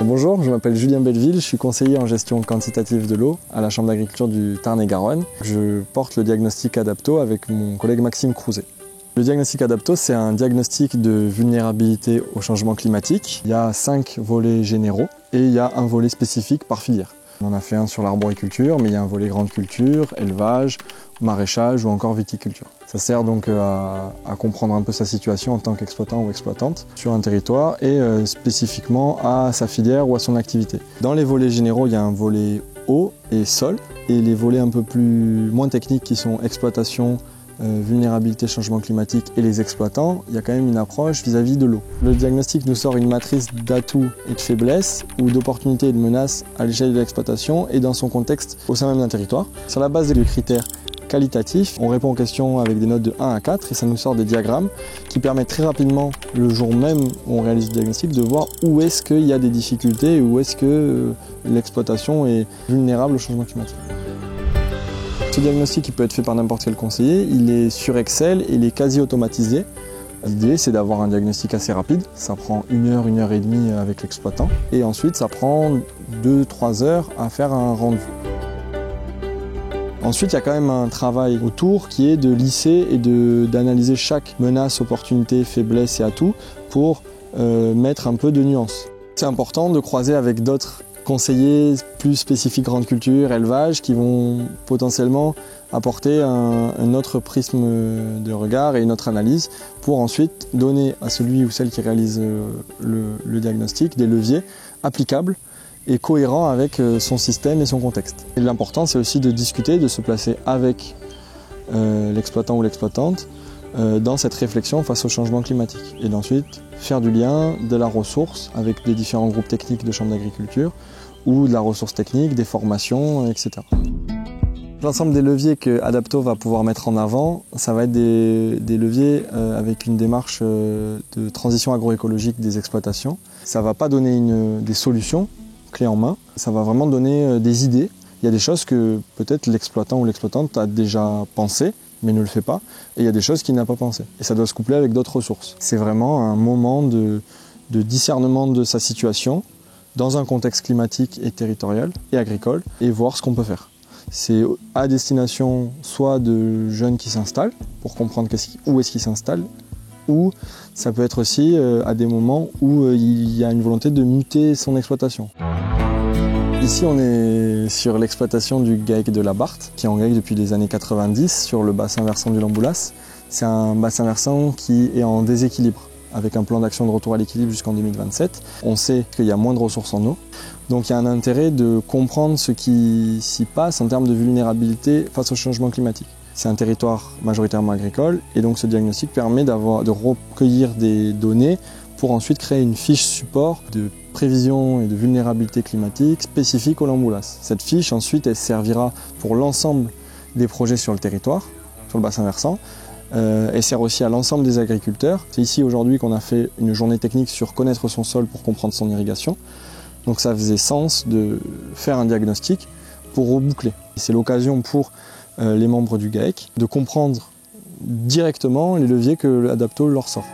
Bonjour, je m'appelle Julien Belleville, je suis conseiller en gestion quantitative de l'eau à la Chambre d'agriculture du Tarn-et-Garonne. Je porte le diagnostic Adapto avec mon collègue Maxime Crouzet. Le diagnostic Adapto, c'est un diagnostic de vulnérabilité au changement climatique. Il y a 5 volets généraux et il y a un volet spécifique par filière. On en a fait un sur l'arboriculture, mais il y a un volet grande culture, élevage, maraîchage ou encore viticulture. Ça sert donc à comprendre un peu sa situation en tant qu'exploitant ou exploitante sur un territoire et spécifiquement à sa filière ou à son activité. Dans les volets généraux, il y a un volet eau et sol et les volets un peu moins techniques qui sont exploitation, vulnérabilité, changement climatique et les exploitants, il y a quand même une approche vis-à-vis de l'eau. Le diagnostic nous sort une matrice d'atouts et de faiblesses ou d'opportunités et de menaces à l'échelle de l'exploitation et dans son contexte au sein même d'un territoire. Sur la base des critères qualitatifs, on répond aux questions avec des notes de 1 à 4 et ça nous sort des diagrammes qui permettent très rapidement, le jour même où on réalise le diagnostic, de voir où est-ce qu'il y a des difficultés et où est-ce que l'exploitation est vulnérable au changement climatique. Ce diagnostic il peut être fait par n'importe quel conseiller, il est sur Excel et il est quasi automatisé. L'idée c'est d'avoir un diagnostic assez rapide, ça prend 1 heure, 1 heure et demie avec l'exploitant et ensuite ça prend 2-3 heures à faire un rendu. Ensuite il y a quand même un travail autour qui est de lisser et d'analyser chaque menace, opportunité, faiblesse et atout pour mettre un peu de nuance. C'est important de croiser avec d'autres conseillers plus spécifiques grande culture, élevage, qui vont potentiellement apporter un autre prisme de regard et une autre analyse pour ensuite donner à celui ou celle qui réalise le diagnostic des leviers applicables et cohérents avec son système et son contexte. Et l'important c'est aussi de discuter, de se placer avec l'exploitant ou l'exploitante dans cette réflexion face au changement climatique et d'ensuite faire du lien de la ressource avec les différents groupes techniques de chambre d'agriculture ou de la ressource technique, des formations, etc. L'ensemble des leviers que Adapto va pouvoir mettre en avant, ça va être des leviers avec une démarche de transition agroécologique des exploitations. Ça ne va pas donner des solutions clés en main, ça va vraiment donner des idées. Il y a des choses que peut-être l'exploitant ou l'exploitante a déjà pensé, mais ne le fait pas. Et il y a des choses qu'il n'a pas pensé. Et ça doit se coupler avec d'autres ressources. C'est vraiment un moment de discernement de sa situation dans un contexte climatique et territorial et agricole et voir ce qu'on peut faire. C'est à destination soit de jeunes qui s'installent pour comprendre où est-ce qu'ils s'installent, ou ça peut être aussi à des moments où il y a une volonté de muter son exploitation. Ici, on est sur l'exploitation du GAEC de la Barthe, qui est en GAEC depuis les années 90 sur le bassin versant du Lamboulas. C'est un bassin versant qui est en déséquilibre, avec un plan d'action de retour à l'équilibre jusqu'en 2027. On sait qu'il y a moins de ressources en eau, donc il y a un intérêt de comprendre ce qui s'y passe en termes de vulnérabilité face au changement climatique. C'est un territoire majoritairement agricole, et donc ce diagnostic permet de recueillir des données pour ensuite créer une fiche support de prévision et de vulnérabilité climatique spécifique au Lamboulas. Cette fiche, ensuite, elle servira pour l'ensemble des projets sur le territoire, sur le bassin versant. Elle sert aussi à l'ensemble des agriculteurs. C'est ici aujourd'hui qu'on a fait une journée technique sur connaître son sol pour comprendre son irrigation. Donc ça faisait sens de faire un diagnostic pour reboucler. C'est l'occasion pour les membres du GAEC de comprendre directement les leviers que Adapto leur sort.